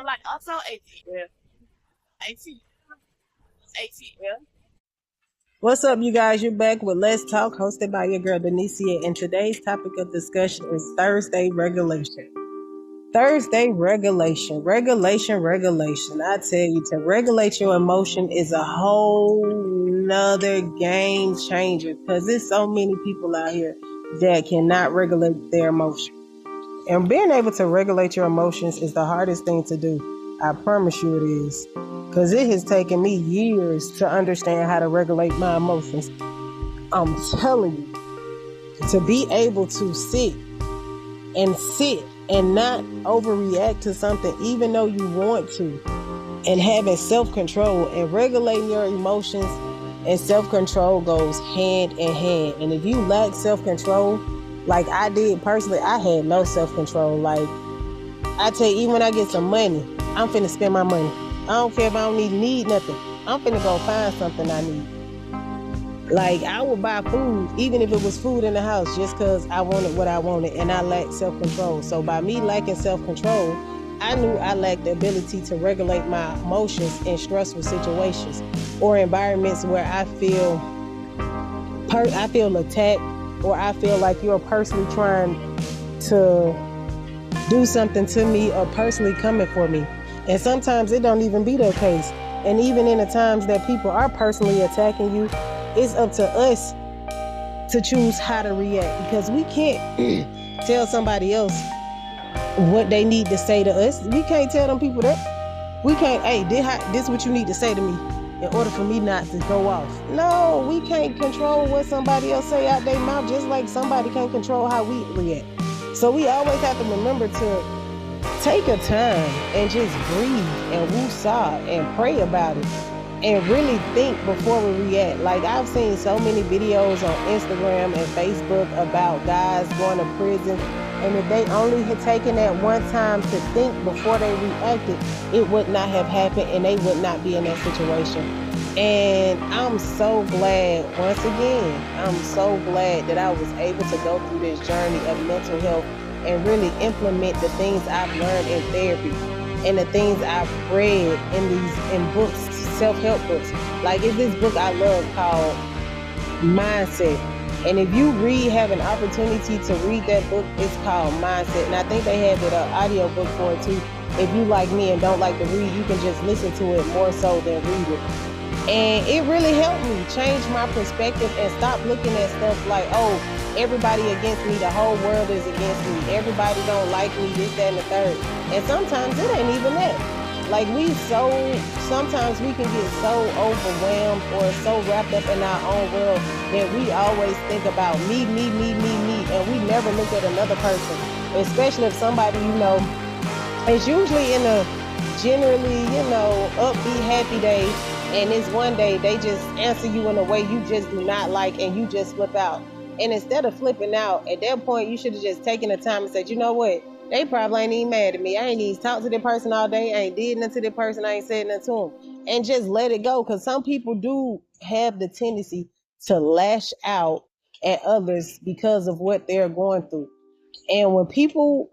I'm like, also ATL, ATL. What's up, you guys? You're back with Let's Talk, hosted by your girl Denicia, and today's topic of discussion is Thursday regulation. Thursday regulation, regulation. I tell you, to regulate your emotion is a whole nother game changer because there's so many people out here that cannot regulate their emotions. And being able to regulate your emotions is the hardest thing to do. I promise you it is. Because it has taken me years to understand how to regulate my emotions. I'm telling you, to be able to sit and not overreact to something even though you want to, and having self-control and regulating your emotions and self-control goes hand in hand. And if you lack self-control, like I did personally, I had no self-control. Like I tell you, even when I get some money, I'm finna spend my money. I don't care if I don't need nothing. I'm finna go find something I need. Like I would buy food, even if it was food in the house, just because I wanted what I wanted and I lacked self-control. So by me lacking self-control, I knew I lacked the ability to regulate my emotions in stressful situations or environments where I feel attacked, or I feel like you're personally trying to do something to me or personally coming for me. And sometimes it don't even be the case. And even in the times that people are personally attacking you, it's up to us to choose how to react, because we can't tell somebody else what they need to say to us. We can't tell them people that. We can't, hey, this is what you need to say to me in order for me not to go off. No, we can't control what somebody else say out their mouth, just like somebody can't control how we react. So we always have to remember to take a time and just breathe and woosah and pray about it and really think before we react. Like I've seen so many videos on Instagram and Facebook about guys going to prison, and if they only had taken that one time to think before they reacted, it would not have happened and they would not be in that situation. And I'm so glad, once again, I'm so glad that I was able to go through this journey of mental health and really implement the things I've learned in therapy and the things I've read in books, self-help books. Like in this book I love called Mindset. And if you have an opportunity to read that book, it's called Mindset. And I think they have an audio book for it too. If you like me and don't like to read, you can just listen to it more so than read it. And it really helped me change my perspective and stop looking at stuff like, oh, everybody against me, the whole world is against me, everybody don't like me, this, that, and the third. And sometimes it ain't even that. Like sometimes we can get so overwhelmed or so wrapped up in our own world that we always think about me, and we never look at another person, especially if somebody, is usually in a generally, upbeat, happy day, and it's one day they just answer you in a way you just do not like and you just flip out. And instead of flipping out, at that point, you should have just taken the time and said, you know what? They probably ain't even mad at me. I ain't even talked to that person all day. I ain't did nothing to that person. I ain't said nothing to them. And just let it go. Because some people do have the tendency to lash out at others because of what they're going through. And when people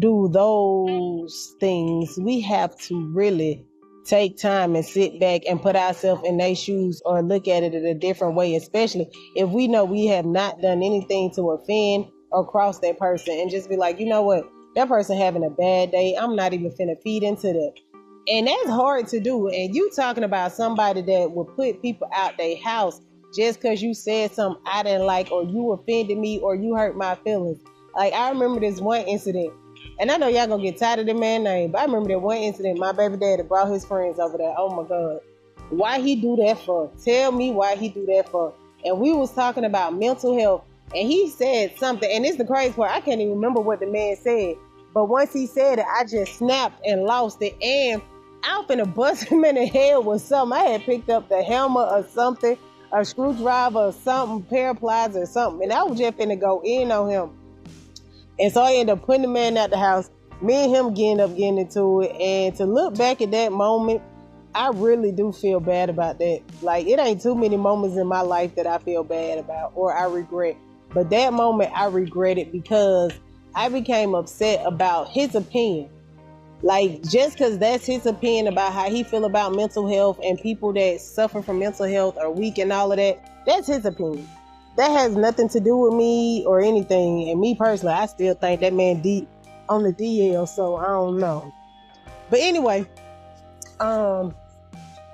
do those things, we have to really take time and sit back and put ourselves in their shoes or look at it in a different way, especially if we know we have not done anything to offend or cross that person, and just be like, you know what, that person having a bad day, I'm not even finna feed into that. And that's hard to do. And you talking about somebody that will put people out their house just because you said something I didn't like, or you offended me, or you hurt my feelings. Like I remember this one incident. And I know y'all gonna get tired of the man's name, but I remember that one incident. My baby daddy brought his friends over there. Oh my God. Why he do that for? Tell me why he do that for. And we was talking about mental health, and he said something, and it's the crazy part. I can't even remember what the man said. But once he said it, I just snapped and lost it. And I was finna bust him in the head with something. I had picked up the hammer or something, a screwdriver or something, pair of pliers or something. And I was just finna go in on him. And so I ended up putting the man out the house. Me and him getting into it. And to look back at that moment, I really do feel bad about that. Like, it ain't too many moments in my life that I feel bad about or I regret. But that moment I regret it because I became upset about his opinion. Like, just because that's his opinion about how he feel about mental health and people that suffer from mental health are weak and all of that, that's his opinion. That has nothing to do with me or anything. And me personally, I still think that man deep on the DL, so I don't know. But anyway,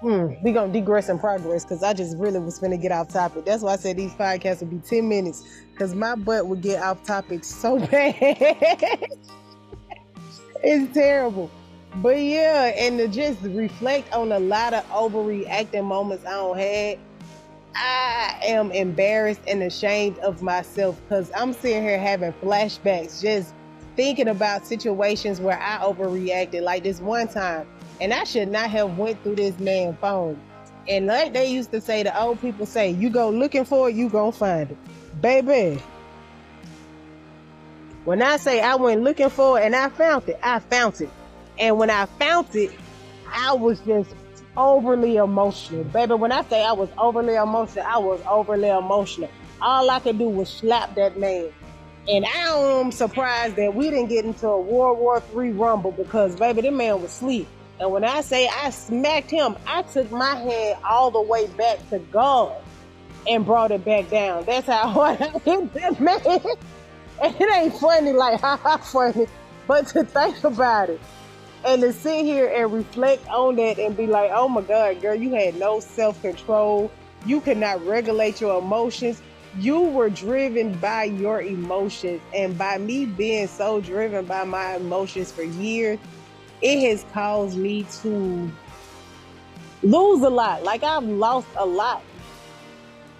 we gonna digress in progress because I just really was finna get off topic. That's why I said these podcasts would be 10 minutes because my butt would get off topic so bad. It's terrible. But yeah, and to just reflect on a lot of overreacting moments I don't had, I am embarrassed and ashamed of myself because I'm sitting here having flashbacks, just thinking about situations where I overreacted. Like this one time, and I should not have went through this man's phone. And like they used to say, the old people say, you go looking for it, you gonna find it. Baby, when I say I went looking for it and I found it, I found it. And when I found it, I was just overly emotional. Baby, when I say I was overly emotional, I was overly emotional. All I could do was slap that man. And I am surprised that we didn't get into a World War III rumble because, baby, that man was asleep. And when I say I smacked him, I took my hand all the way back to God and brought it back down. That's how hard I hit that man. And it ain't funny, like, haha, funny, but to think about it. And to sit here and reflect on that and be like, oh my God, girl, you had no self-control. You could not regulate your emotions. You were driven by your emotions. And by me being so driven by my emotions for years, it has caused me to lose a lot. Like I've lost a lot,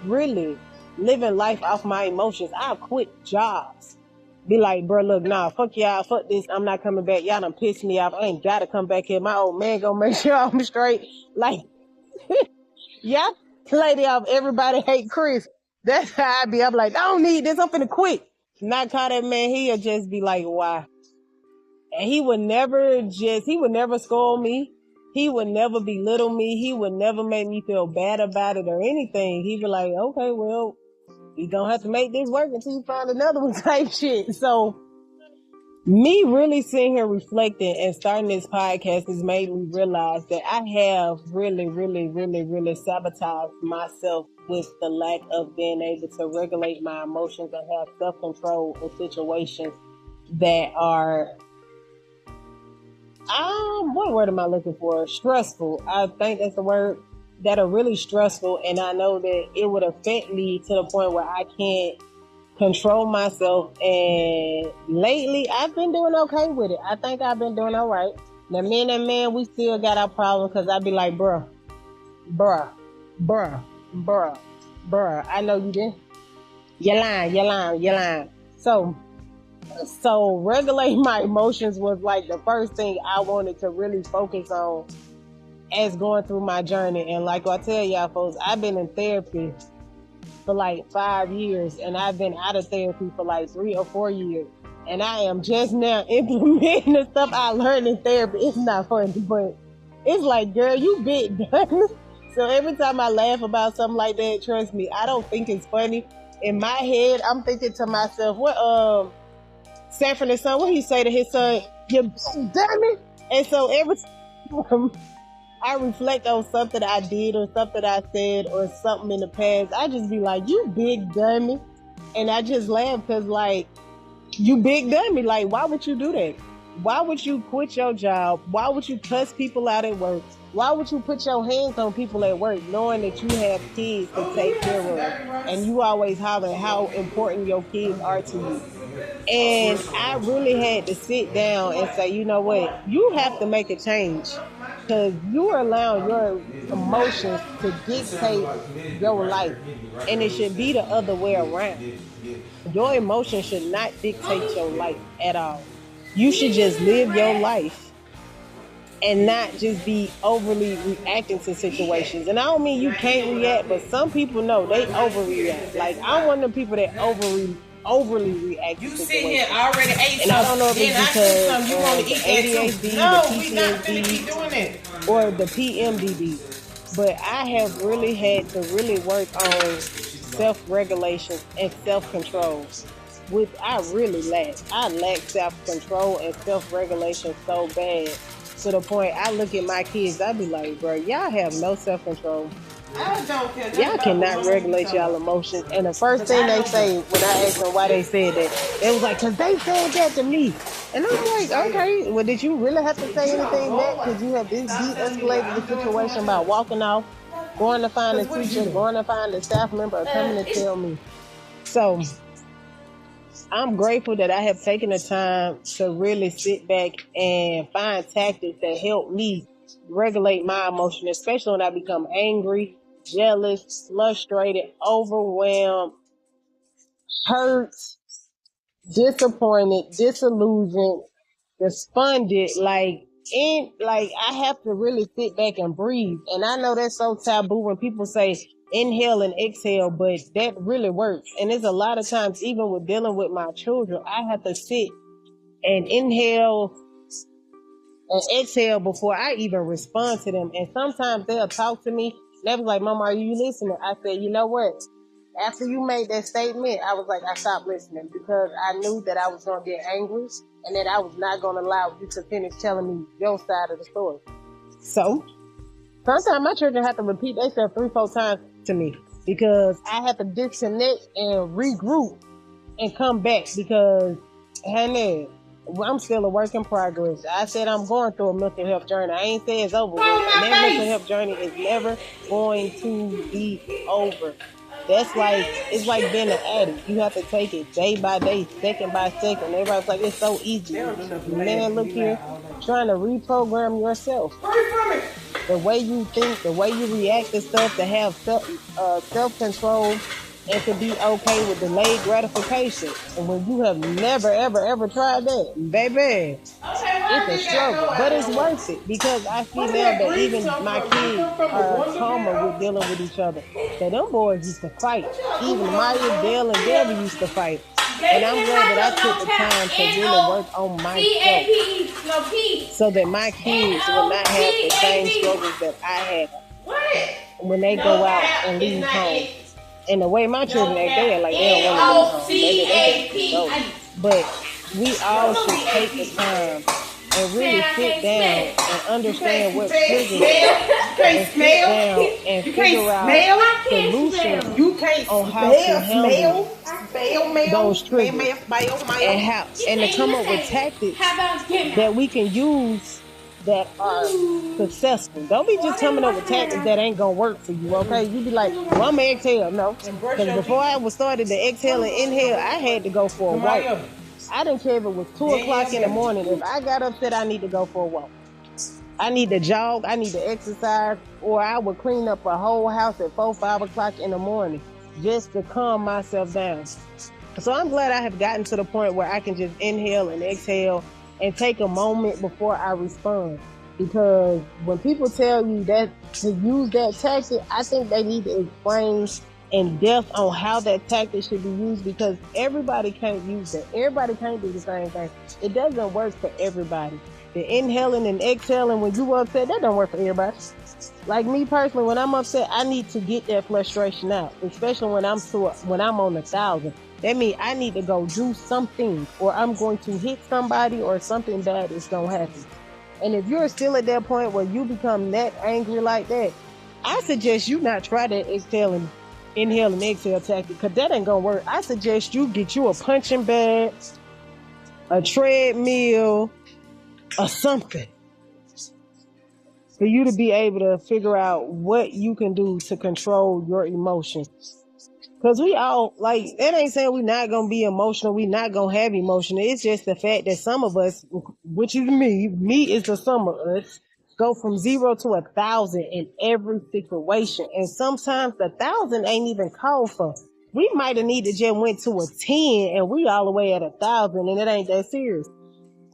really, living life off my emotions. I've quit jobs. Be like, bro, look, nah, fuck y'all, fuck this, I'm not coming back. Y'all done pissed me off. I ain't gotta come back here. My old man gonna make sure I'm straight. Like, y'all lady off, everybody hate Chris. That's how I be. I'm like, I don't need this, I'm finna quit. Not call that man, he'll just be like, why? And he would never scold me. He would never belittle me. He would never make me feel bad about it or anything. He'd be like, okay, well, you don't have to make this work until you find another one type shit. So me really sitting here reflecting and starting this podcast has made me realize that I have really sabotaged myself with the lack of being able to regulate my emotions and have self-control in situations that are, what word am I looking for? Stressful. I think that's the word. That are really stressful, and I know that it would affect me to the point where I can't control myself. And lately, I've been doing okay with it. I think I've been doing all right. Now, me and that man, we still got our problems because I be like, bruh, I know you didn't. You're lying. So regulating my emotions was like the first thing I wanted to really focus on as going through my journey. And like I tell y'all folks, I've been in therapy for like 5 years, and I've been out of therapy for like 3 or 4 years. And I am just now implementing the stuff I learned in therapy. It's not funny, but it's like, girl, you big dumb. So every time I laugh about something like that, trust me, I don't think it's funny. In my head, I'm thinking to myself, what Sanford and Son, what he say to his son? You damn it. And so every time I reflect on something I did or something I said or something in the past, I just be like, you big dummy. And I just laugh because, like, you big dummy. Like, why would you do that? Why would you quit your job? Why would you cuss people out at work? Why would you put your hands on people at work knowing that you have kids to take care of? And you always holler how important your kids are to you. And I really had to sit down and say, you know what? You have to make a change. Because you are allowing your emotions to dictate your life. And it should be the other way around. Your emotions should not dictate your life at all. You should just live your life and not just be overly reacting to situations. And I don't mean you can't react, but some people know they overreact. Like, I'm one of the people that overly react to situations. You sit here already ate, and I don't know if it's because you want to eat ADHD, the PTSD, or the PMDD. But I have really had to really work on self-regulation and self-control. I really lack. I lack self-control and self-regulation so bad, to the point I look at my kids, I be like, bro, y'all have no self-control. I don't care. Y'all cannot regulate y'all emotions. And the first thing they say when I ask them why they said that, they was like, cause they said that to me. And I'm like, okay, well, did you really have to say anything back? Because you have de-escalated the situation by walking off, going to find a teacher, going to find a staff member, or coming to tell me. So I'm grateful that I have taken the time to really sit back and find tactics that help me regulate my emotions, especially when I become angry, jealous, frustrated, overwhelmed, hurt, disappointed, disillusioned, despondent. Like I have to really sit back and breathe. And I know that's so taboo when people say inhale and exhale, but that really works. And there's a lot of times, even with dealing with my children, I have to sit and inhale and exhale before I even respond to them. And sometimes they'll talk to me. They was like, Mama, are you listening? I said, you know what? After you made that statement, I was like, I stopped listening, because I knew that I was going to get angry and that I was not going to allow you to finish telling me your side of the story. So sometimes my children have to repeat themselves 3-4 times to me, because I have to disconnect and regroup and come back, because, honey, I'm still a work in progress. I said I'm going through a mental health journey. I ain't say it's over with. And that mental health journey is never going to be over. That's like, it's like being an addict. You have to take it day by day, second by second. Everybody's like, it's so easy. Man, look here, trying to reprogram yourself. The way you think, the way you react to stuff, to have self-control, and to be okay with delayed gratification. And when you have never, ever, ever tried that, baby, it's a struggle. But it's worth it, because I see now that even my kids are calmer with dealing with each other. So them boys used to fight. Even Maya, Dale, and Debbie used to fight. And I'm glad that I took the time to really work on myself, so that my kids will not have the same struggles that I had when they go out and leave home. And the way my children act, they're like, they don't want to leave home. They go. But we all should take the time and really sit down and understand what triggers, and sit down and figure out solutions on how to handle those triggers, and to come up with tactics that we can use that are successful. Don't be just coming up with tactics that ain't gonna work for you, okay? You be like, well, I'm gonna exhale. No, because before I was started to exhale and inhale, I had to go for a walk. I didn't care if it was 2 o'clock in the morning. If I got upset, I need to go for a walk. I need to jog, I need to exercise, or I would clean up a whole house at 4, 5 o'clock in the morning just to calm myself down. So I'm glad I have gotten to the point where I can just inhale and exhale and take a moment before I respond. Because when people tell you that to use that tactic, I think they need to explain in depth on how that tactic should be used, because everybody can't use that. Everybody can't do the same thing. It doesn't work for everybody. The inhaling and exhaling when you upset, that don't work for everybody. Like me personally, when I'm upset, I need to get that frustration out, especially when I'm on 1,000. That means I need to go do something, or I'm going to hit somebody, or something bad is going to happen. And if you're still at that point where you become that angry like that, I suggest you not try that inhale and exhale tactic, because that ain't going to work. I suggest you get you a punching bag, a treadmill, or something, for you to be able to figure out what you can do to control your emotions. Because we all, like, that ain't saying we not going to be emotional, we not going to have emotion. It's just the fact that some of us, which is me is the sum of us, go from 0 to 1,000 in every situation. And sometimes the 1,000 ain't even called for. We might have needed just went to a 10 and we all the way at 1,000, and it ain't that serious.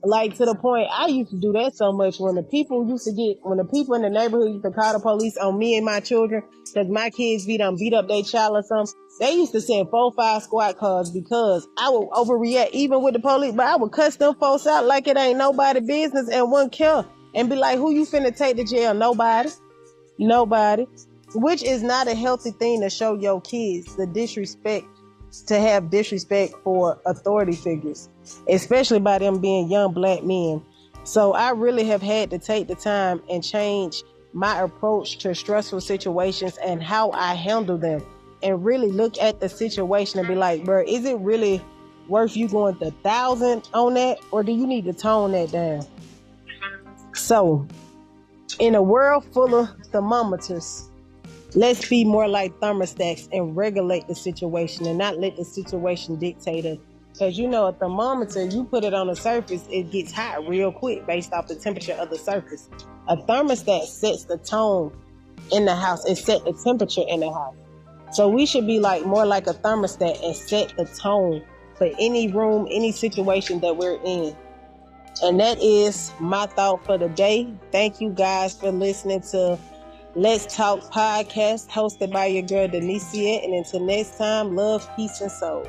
Like, to the point, I used to do that so much when the people in the neighborhood used to call the police on me and my children because my kids beat up their child or something. They used to send 4, 5 squad cars, because I would overreact even with the police, but I would cuss them folks out like it ain't nobody business and wouldn't care, and be like, who you finna take to jail? Nobody. Which is not a healthy thing to show your kids, the disrespect to have disrespect for authority figures, especially by them being young black men. So I really have had to take the time and change my approach to stressful situations and how I handle them, and really look at the situation and be like, bro, is it really worth you going 1,000 on that, or do you need to tone that down? So in a world full of thermometers, let's be more like thermostats and regulate the situation and not let the situation dictate it. Because a thermometer, you put it on the surface, it gets hot real quick based off the temperature of the surface. A thermostat sets the tone in the house. It sets the temperature in the house. So we should be more like a thermostat and set the tone for any room, any situation that we're in. And that is my thought for the day. Thank you guys for listening to Let's Talk podcast, hosted by your girl Denicia. And until next time, love, peace, and soul.